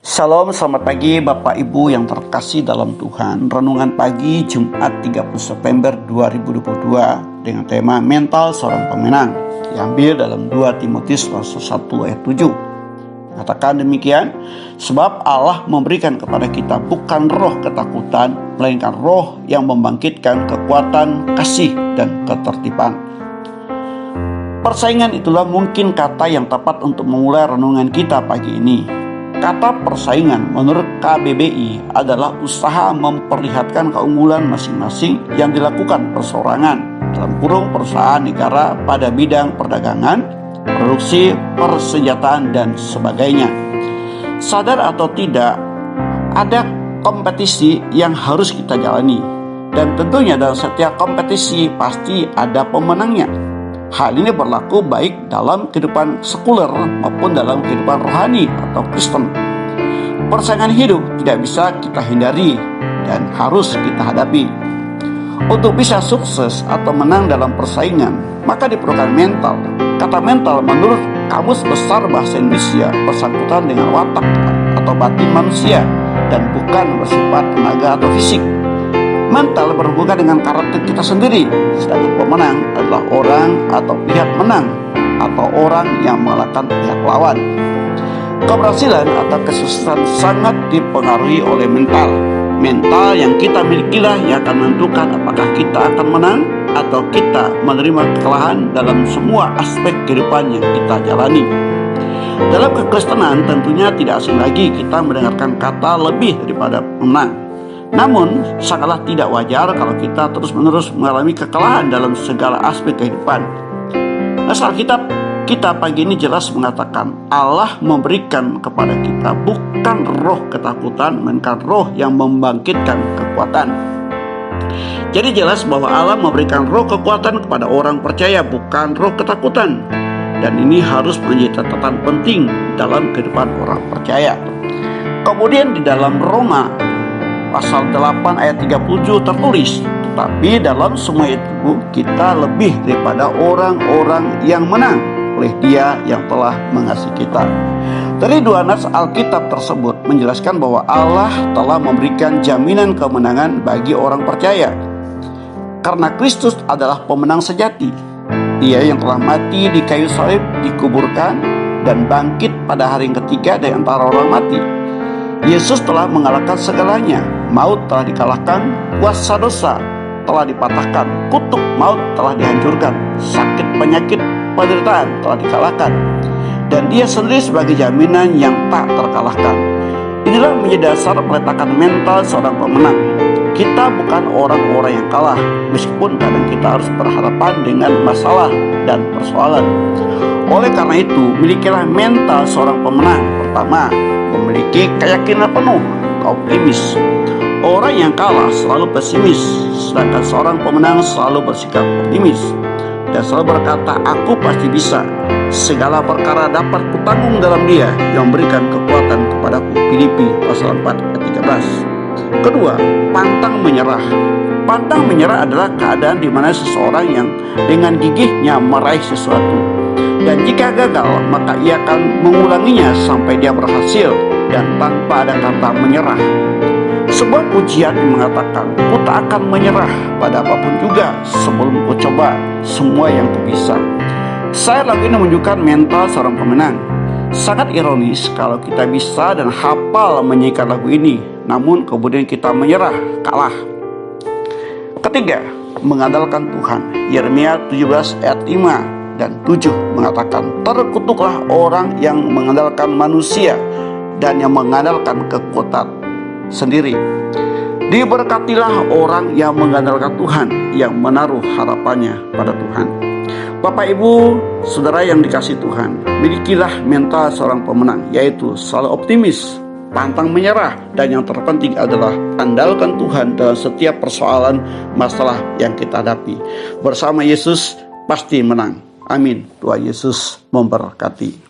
Shalom, selamat pagi Bapak Ibu yang terkasih dalam Tuhan. Renungan pagi Jumat 30 September 2022 dengan tema mental seorang pemenang, diambil dalam 2 Timotius pasal 1 ayat 7. Katakan demikian, sebab Allah memberikan kepada kita bukan roh ketakutan, melainkan roh yang membangkitkan kekuatan, kasih, dan ketertiban. Persaingan itulah mungkin kata yang tepat untuk memulai renungan kita pagi ini. Kata persaingan menurut KBBI adalah usaha memperlihatkan keunggulan masing-masing yang dilakukan perseorangan dalam kurung perusahaan negara pada bidang perdagangan, produksi, persenjataan, dan sebagainya. Sadar atau tidak, ada kompetisi yang harus kita jalani, dan tentunya dalam setiap kompetisi pasti ada pemenangnya. Hal ini berlaku baik dalam kehidupan sekuler maupun dalam kehidupan rohani atau Kristen. Persaingan hidup tidak bisa kita hindari dan harus kita hadapi. Untuk bisa sukses atau menang dalam persaingan, maka diperlukan mental. Kata mental menurut Kamus Besar Bahasa Indonesia bersangkutan dengan watak atau batin manusia dan bukan bersifat tenaga atau fisik. Mental berhubungan dengan karakter kita sendiri, sedangkan pemenang adalah orang atau pihak menang atau orang yang mengalahkan pihak lawan. Keberhasilan atau kesuksesan sangat dipengaruhi oleh mental. Mental yang kita milikilah yang akan menentukan apakah kita akan menang atau kita menerima kekalahan dalam semua aspek kehidupan yang kita jalani. Dalam kekristenan tentunya tidak asing lagi kita mendengarkan kata lebih daripada menang. Namun, sangatlah tidak wajar kalau kita terus-menerus mengalami kekalahan dalam segala aspek kehidupan. Asal kita pagi ini jelas mengatakan Allah memberikan kepada kita bukan roh ketakutan, melainkan roh yang membangkitkan kekuatan. Jadi jelas bahwa Allah memberikan roh kekuatan kepada orang percaya, bukan roh ketakutan. Dan ini harus menjadi catatan penting dalam kehidupan orang percaya. Kemudian di dalam Roma pasal 8 ayat 37 tertulis, tetapi dalam semua itu kita lebih daripada orang-orang yang menang oleh Dia yang telah mengasihi kita. Dari dua nas Alkitab tersebut menjelaskan bahwa Allah telah memberikan jaminan kemenangan bagi orang percaya. Karena Kristus adalah pemenang sejati. Dia yang telah mati di kayu salib, dikuburkan, dan bangkit pada hari yang ketiga dari antara orang mati. Yesus telah mengalahkan segalanya. Maut telah dikalahkan, kuasa dosa telah dipatahkan, kutuk maut telah dihancurkan, sakit penyakit penderitaan telah dikalahkan, dan Dia sendiri sebagai jaminan yang tak terkalahkan. Inilah menjadi dasar peletakan mental seorang pemenang. Kita bukan orang-orang yang kalah, meskipun kadang kita harus berhadapan dengan masalah dan persoalan. Oleh karena itu, milikilah mental seorang pemenang. Pertama, memiliki keyakinan penuh, optimis. Orang yang kalah selalu pesimis, sedangkan seorang pemenang selalu bersikap optimis dan selalu berkata, aku pasti bisa. Segala perkara dapat kutanggung dalam Dia yang memberikan kekuatan kepadaku. Filipi pasal 4 ayat 13. Kedua, pantang menyerah. Pantang menyerah adalah keadaan di mana seseorang yang dengan gigihnya meraih sesuatu, dan jika gagal maka ia akan mengulanginya sampai dia berhasil dan tanpa ada kata menyerah. Sebuah pujian yang mengatakan, ku tak akan menyerah pada apapun juga sebelum ku coba semua yang ku bisa. Saya lagu ini menunjukkan mental seorang pemenang. Sangat ironis kalau kita bisa dan hafal menyanyikan lagu ini, namun kemudian kita menyerah, kalah. Ketiga, mengandalkan Tuhan. Yeremia 17 ayat 5 dan 7 mengatakan, terkutuklah orang yang mengandalkan manusia dan yang mengandalkan kekuatan sendiri. Diberkatilah orang yang mengandalkan Tuhan, yang menaruh harapannya pada Tuhan. Bapak Ibu, saudara yang dikasihi Tuhan, milikilah mental seorang pemenang, yaitu selalu optimis, pantang menyerah, dan yang terpenting adalah andalkan Tuhan dalam setiap persoalan masalah yang kita hadapi. Bersama Yesus pasti menang. Amin. Tuhan Yesus memberkati.